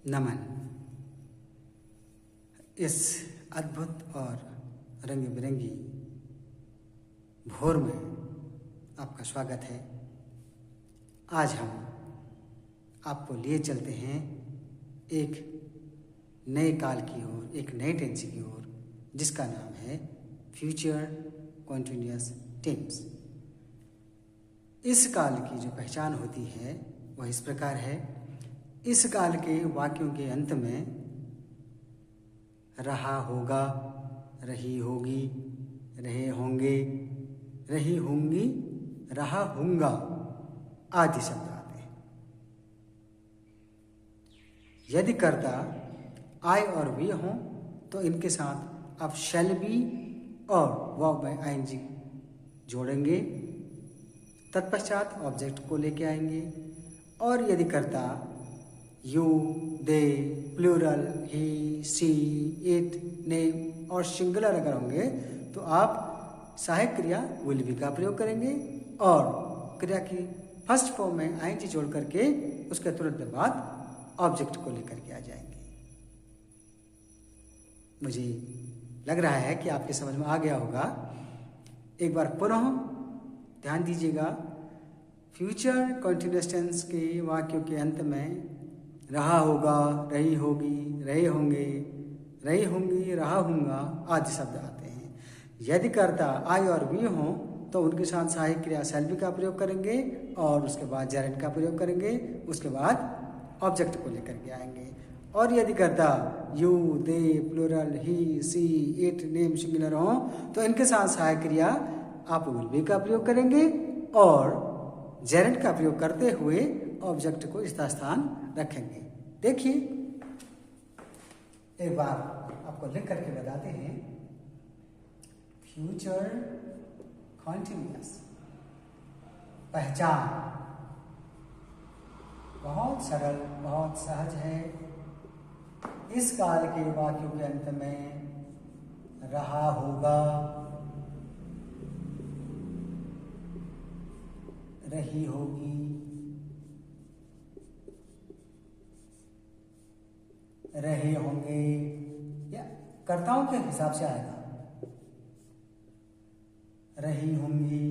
नमन। इस अद्भुत और रंग बिरंगी भोर में आपका स्वागत है। आज हम आपको लिए चलते हैं एक नए काल की ओर, एक नए टेंस की ओर, जिसका नाम है फ्यूचर कॉन्टिन्यूअस टेंस। इस काल की जो पहचान होती है वह इस प्रकार है। इस काल के वाक्यों के अंत में रहा होगा, रही होगी, रहे होंगे, रही होंगी, रहा होऊंगा आदि शब्द आते हैं। यदि कर्ता आई और वी हों तो इनके साथ अब शैल बी और वर्ब में आईएनजी जोड़ेंगे, तत्पश्चात ऑब्जेक्ट को लेके आएंगे। और यदि कर्ता you, they, plural, he, she, it, name और सिंगुलर अगर होंगे तो आप सहायक क्रिया विल बी का प्रयोग करेंगे और क्रिया की फर्स्ट फॉर्म में आईएनजी जोड़ करके उसके तुरंत बाद ऑब्जेक्ट को लेकर के आ जाएंगे। मुझे लग रहा है कि आपके समझ में आ गया होगा। एक बार पुनः ध्यान दीजिएगा। फ्यूचर कॉन्टिन्यूअस टेंस के वाक्यों के अंत में रहा होगा, रही होगी, रहे होंगे, रही होंगी, रहा होऊंगा आदि शब्द आते हैं। यदि कर्ता आई और वी हों तो उनके साथ सहायक क्रिया शैल बी का प्रयोग करेंगे और उसके बाद जेरेंट का प्रयोग करेंगे, उसके बाद ऑब्जेक्ट को लेकर के आएंगे। और यदि कर्ता you, they, plural, he, she, it, name singular हों तो इनके साथ सहायक क्रिया आप विल बी का प्रयोग करेंगे और जेरेंट का प्रयोग करते हुए ऑब्जेक्ट को इसका स्थान रखेंगे। देखिए, एक बार आपको लिख करके बताते हैं। फ्यूचर कॉन्टिन्यूअस पहचान बहुत सरल, बहुत सहज है। इस काल के वाक्यों के अंत में रहा होगा, रही होगी, रहे होंगे, या कर्ताओं के हिसाब से आएगा, रही होंगी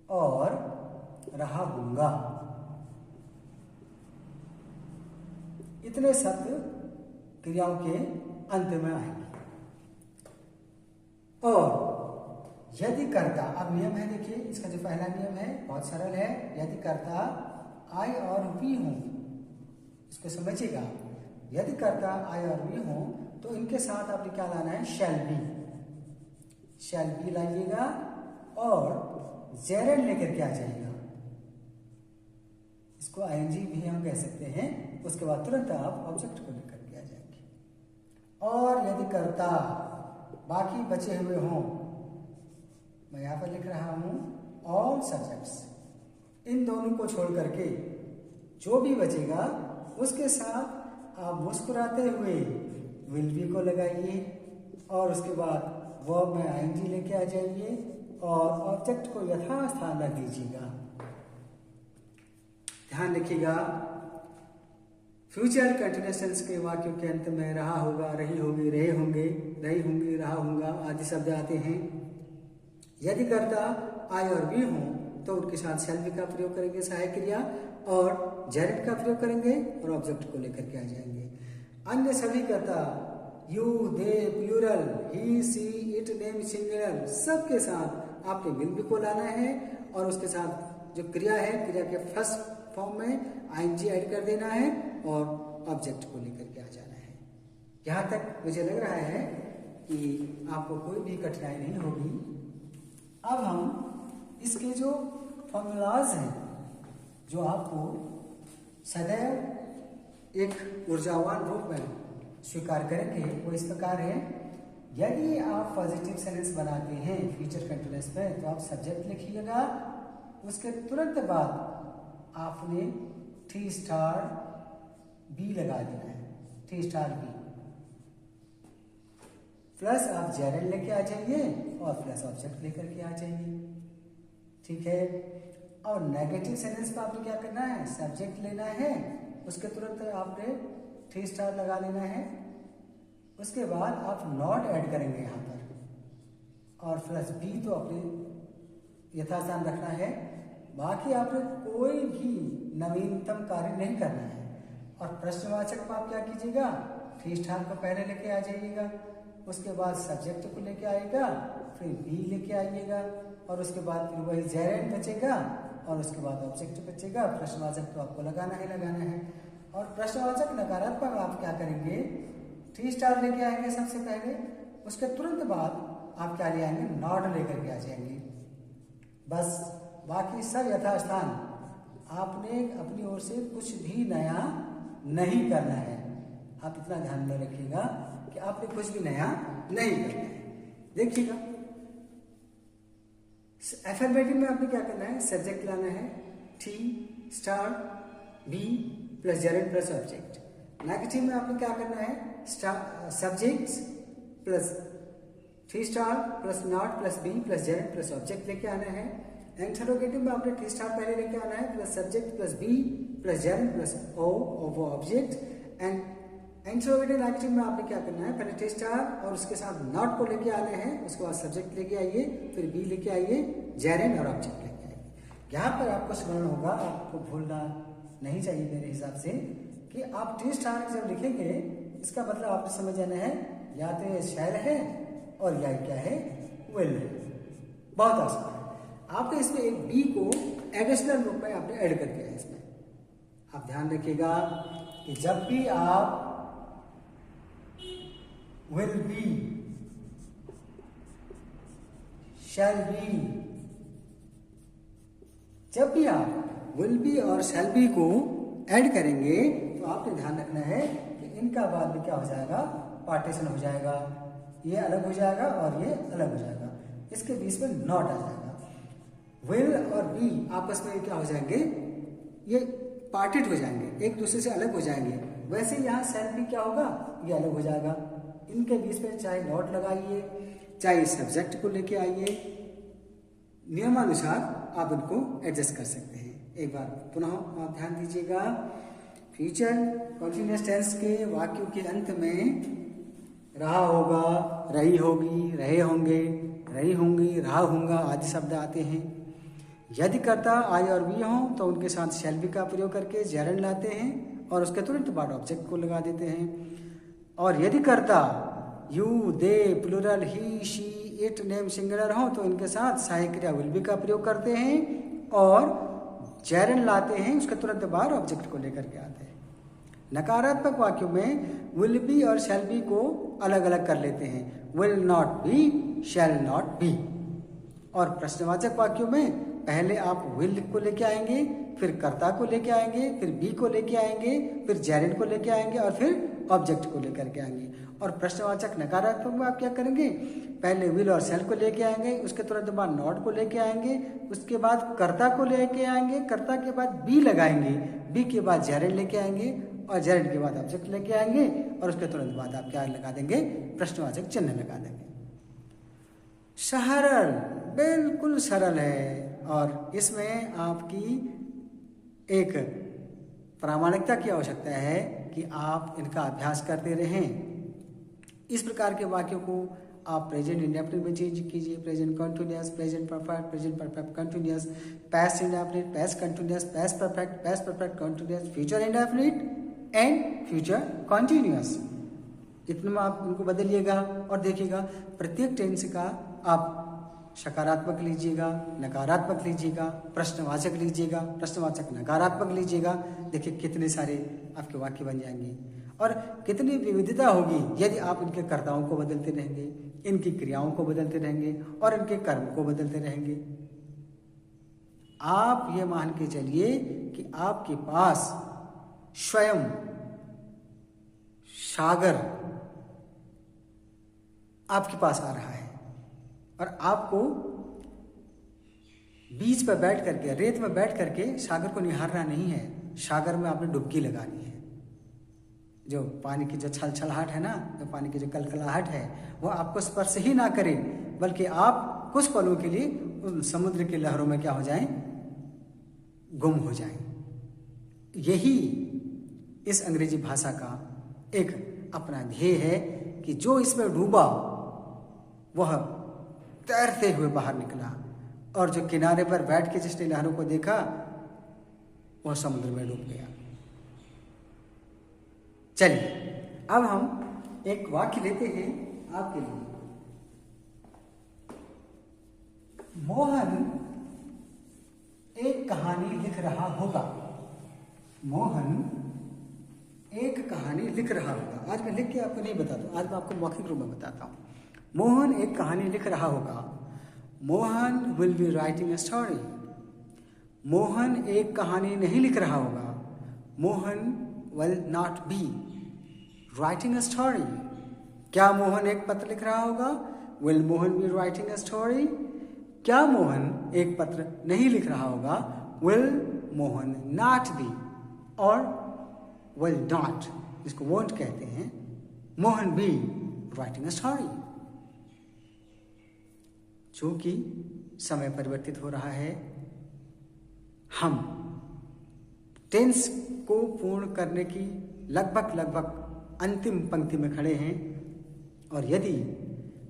और रहा होऊंगा। इतने शब्द क्रियाओं के अंत में आएंगे। और यदि कर्ता, अब नियम है, देखिए इसका जो पहला नियम है बहुत सरल है। यदि कर्ता आई और वी हों, इसको समझिएगा। यदि कर्ता आई और वी हों तो इनके साथ आपने क्या लाना है, शैल बी। शैल बी लाइएगा और जेरेंट लेकर के आ जाइएगा। इसको आईएनजी भी हम कह सकते हैं। उसके बाद तुरंत आप ऑब्जेक्ट को लेकर के आ जाएंगे। और यदि कर्ता बाकी बचे हुए हों, मैं यहां पर लिख रहा हूं ऑल सब्जेक्ट्स, इन दोनों को छोड़ करके जो भी बचेगा उसके साथ आप मुस्कुराते हुए विल बी को लगाइए और उसके बाद वर्ब में आईएनजी लेके आ जाइए और ऑब्जेक्ट को यथास्थान रख दीजिएगा। ध्यान रखिएगा, फ्यूचर कंटिन्यूअस टेंस के वाक्यों के अंत में रहा होगा, रही होगी, रहे होंगे, रही होंगी, रहा होऊंगा आदि शब्द आते हैं। यदि कर्ता आई और वी हों तो उनके साथ शैल बी का प्रयोग करेंगे सहायक क्रिया और जेरेंट का प्रयोग करेंगे और ऑब्जेक्ट को लेकर के आ जाएंगे। अन्य सभी कर्ता you, they, plural, he, she, it, name singular सबके साथ आपने विल बी को लाना है और उसके साथ जो क्रिया है, क्रिया के फर्स्ट फॉर्म में आईएनजी ऐड कर देना है और ऑब्जेक्ट को लेकर के आ जाना है। यहाँ तक मुझे लग रहा है कि आपको कोई भी कठिनाई नहीं होगी। अब हम इसके जो फॉर्मूलाज हैं जो आपको सदैव एक ऊर्जावान रूप में स्वीकार करेंगे वो इस प्रकार है। यदि आप पॉजिटिव सेंटेंस बनाते हैं फ्यूचर कंटिन्यूअस में तो आप सब्जेक्ट लिखिएगा, उसके तुरंत बाद आपने 3 स्टार बी लगा देना है, 3 स्टार बी प्लस आप जेरेंट लेके आ जाइए और प्लस ऑब्जेक्ट लेकर के आ जाइए। ठीक है। और नेगेटिव सेंटेंस में आपने क्या करना है, सब्जेक्ट लेना है, उसके तुरंत आपने 3 स्टार लगा लेना है। उसके बाद आप नॉट ऐड करेंगे यहाँ पर, और प्लस बी तो अपने यथास्थान रखना है। बाकी आपने कोई भी नवीनतम कार्य नहीं करना है। और प्रश्नवाचक में आप क्या कीजिएगा, 3 स्टार को पहले लेके आ जाइएगा, उसके बाद सब्जेक्ट को लेके आइएगा, फिर बी लेके आइएगा, और उसके बाद फिर वही जेरेंड बचेगा, और उसके बाद ऑब्जेक्ट बचेगा। प्रश्नवाचक तो आपको लगाना ही लगाना है। और प्रश्नवाचक नकारात्मक आप क्या करेंगे, 3 स्टार लेके आएंगे सबसे पहले, उसके तुरंत बाद आप क्या ले आएंगे, नॉट लेकर के आ जाएंगे। बस बाकी सब यथास्थान। आपने अपनी ओर से कुछ भी नया नहीं करना है। आप इतना ध्यान में रखिएगा कि आपने कुछ भी नया नहीं करना है। देखिएगा, एफर्मेटिव में आपने क्या करना है, सब्जेक्ट लाना है, T star be plus gerund plus object. Negative में आपने क्या करना है, subject plus 3 star plus not plus be plus gerund plus object लेके आना है। इंटरोगेटिव में आपने 3 स्टार पहले लेके आना है, plus subject plus be plus gerund plus O वो ऑब्जेक्ट। एंड इंटरोगेटिव नेगेटिव में आपने क्या करना है, पहले 3 स्टार और उसके साथ नॉट को लेके आने हैं, उसके बाद सब्जेक्ट लेके आइए, फिर बी लेके आइए, जेरेंड और ऑब्जेक्ट लेके आइए। यहाँ पर आपको स्मरण होगा, आपको भूलना नहीं चाहिए मेरे हिसाब से, कि आप 3 स्टार जब लिखेंगे इसका मतलब आपको समझ जाना है या तो ये शैल है और या क्या है, विल है। बहुत आसान है। आपने इसमें एक बी को एडिशनल रूप में आपने ऐड कर दिया है इसमें। आप ध्यान रखिएगा कि जब भी आप विल बी, शैल बी, जब भी आप विल बी और शैल बी को ऐड करेंगे तो आपने ध्यान रखना है कि इनका बाद में क्या हो जाएगा, पार्टीशन हो जाएगा। ये अलग हो जाएगा और ये अलग हो जाएगा, इसके बीच में नॉट आ जाएगा। विल और बी आपस में क्या हो जाएंगे, ये पार्टेड हो जाएंगे, एक दूसरे से अलग हो जाएंगे। वैसे यहाँ शैल बी क्या होगा, ये अलग हो जाएगा। इनके बीच में चाहे नॉट लगाइए, चाहे सब्जेक्ट को लेके आइए, नियमानुसार आप इनको एडजस्ट कर सकते हैं। एक बार पुनः आप ध्यान दीजिएगा, फ्यूचर कंटिन्यूअस टेंस के वाक्यों के अंत में रहा होगा, रही होगी, रहे होंगे, रही होंगी, रहा होगा आदि शब्द आते हैं। यदि कर्ता आई और वी हों तो उनके साथ शैल बी का प्रयोग करके जेरेंड लाते हैं और उसके तुरंत बाद ऑब्जेक्ट को लगा देते हैं। और यदि कर्ता you, they, plural, he, she, it, name singular हो तो इनके साथ सहायक क्रिया विल बी का प्रयोग करते हैं और जेरेंड लाते हैं, उसके तुरंत बाद ऑब्जेक्ट को लेकर के आते हैं। नकारात्मक वाक्यों में विल बी और शैल बी को अलग अलग कर लेते हैं, will not be, shall not be. और प्रश्नवाचक वाक्यों में पहले आप विल को लेके आएंगे, फिर कर्ता को लेके आएंगे, फिर बी को लेके आएंगे, फिर जेरेंड को लेके आएंगे और फिर ऑब्जेक्ट को लेकर के आएंगे। और प्रश्नवाचक नकारात्मक में आप क्या करेंगे, पहले विल और शैल को लेके आएंगे, उसके तुरंत बाद नॉट को लेके आएंगे, उसके बाद कर्ता को लेके आएंगे, कर्ता के बाद बी लगाएंगे, बी के बाद जेरेंड लेके आएंगे और जेरेंड के बाद ऑब्जेक्ट लेके आएंगे और उसके तुरंत बाद आप क्या लगा देंगे, प्रश्नवाचक चिन्ह लगा देंगे। सरल, बिल्कुल सरल है और इसमें आपकी एक प्रामाणिकता की आवश्यकता है कि आप इनका अभ्यास करते रहें। इस प्रकार के वाक्यों को आप प्रेजेंट इंडेफिनिट में चेंज कीजिए, present continuous, present perfect, present perfect continuous, past indefinite, past continuous, past perfect continuous, future indefinite and future continuous. इतने में आप उनको बदलिएगा और देखिएगा प्रत्येक टेंस का आप सकारात्मक लीजिएगा, नकारात्मक लीजिएगा, प्रश्नवाचक लीजिएगा, प्रश्नवाचक नकारात्मक लीजिएगा। देखिए कितने सारे आपके वाक्य बन जाएंगे और कितनी विविधता होगी यदि आप इनके कर्ताओं को बदलते रहेंगे, इनकी क्रियाओं को बदलते रहेंगे और इनके कर्म को बदलते रहेंगे। आप ये मान के चलिए कि आपके पास स्वयं सागर आपके पास आ रहा है और आपको बीच पर बैठ करके, रेत में बैठ करके सागर को निहारना नहीं है, सागर में आपने डुबकी लगानी है। जो पानी की जो छलछलाहट है ना, जो पानी की जो कलकलाहट है वो आपको स्पर्श ही ना करे, बल्कि आप कुछ पलों के लिए उन समुद्र की लहरों में क्या हो जाएं, गुम हो जाए। यही इस अंग्रेजी भाषा का एक अपना ध्येय है कि जो इसमें डूबा वह तैरते हुए बाहर निकला, और जो किनारे पर बैठ के जिसने लहरों को देखा वह समुद्र में डूब गया। चलिए अब हम एक वाक्य लेते हैं आपके लिए। मोहन एक कहानी लिख रहा होगा। मोहन एक कहानी लिख रहा होगा। आज मैं लिख के आपको नहीं बताता, आज मैं आपको मौखिक रूप में बताता हूँ। मोहन एक कहानी लिख रहा होगा। Mohan will be writing a story. Mohan एक कहानी नहीं लिख रहा होगा। Mohan will not be writing a story. क्या मोहन एक पत्र लिख रहा होगा? Will Mohan be writing a story? क्या मोहन एक पत्र नहीं लिख रहा होगा? विल मोहन नॉट बी और विल नॉट, जिसको वोंट कहते हैं, Mohan be writing a story. चूंकि समय परिवर्तित हो रहा है, हम टेंस को पूर्ण करने की लगभग अंतिम पंक्ति में खड़े हैं, और यदि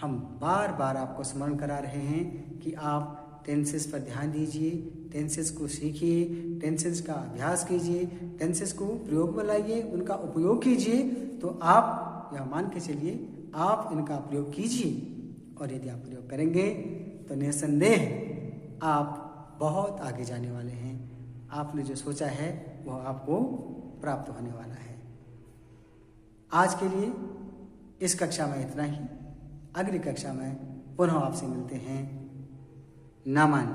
हम बार बार आपको स्मरण करा रहे हैं कि आप टेंसेस पर ध्यान दीजिए, टेंसेस को सीखिए, टेंसेस का अभ्यास कीजिए, टेंसेस को प्रयोग में लाइए, उनका उपयोग कीजिए, तो आप यह मान के चलिए आप इनका प्रयोग कीजिए, और यदि आप प्रयोग करेंगे तो निसंदेह आप बहुत आगे जाने वाले हैं। आपने जो सोचा है वह आपको प्राप्त होने वाला है। आज के लिए इस कक्षा में इतना ही। अगली कक्षा में पुनः आपसे मिलते हैं। नमन।